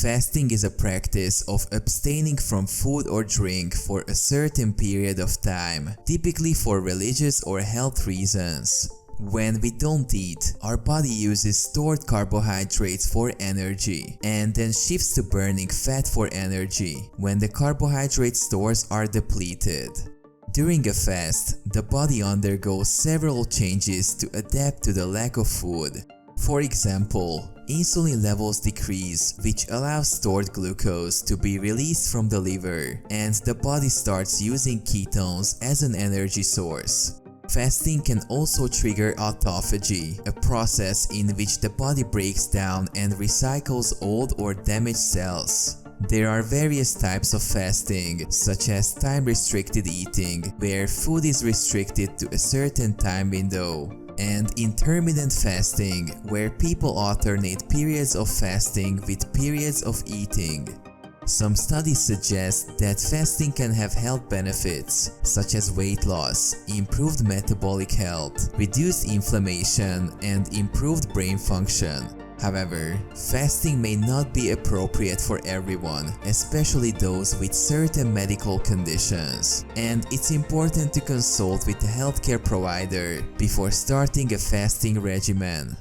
Fasting is a practice of abstaining from food or drink for a certain period of time, typically for religious or health reasons. When we don't eat, our body uses stored carbohydrates for energy and then shifts to burning fat for energy when the carbohydrate stores are depleted. During a fast, the body undergoes several changes to adapt to the lack of food. For example, insulin levels decrease, which allows stored glucose to be released from the liver, and the body starts using ketones as an energy source. Fasting can also trigger autophagy, a process in which the body breaks down and recycles old or damaged cells. There are various types of fasting, such as time-restricted eating, where food is restricted to a certain time window, and intermittent fasting, where people alternate periods of fasting with periods of eating. Some studies suggest that fasting can have health benefits, such as weight loss, improved metabolic health, reduced inflammation, and improved brain function. However, fasting may not be appropriate for everyone, especially those with certain medical conditions, and it's important to consult with a healthcare provider before starting a fasting regimen.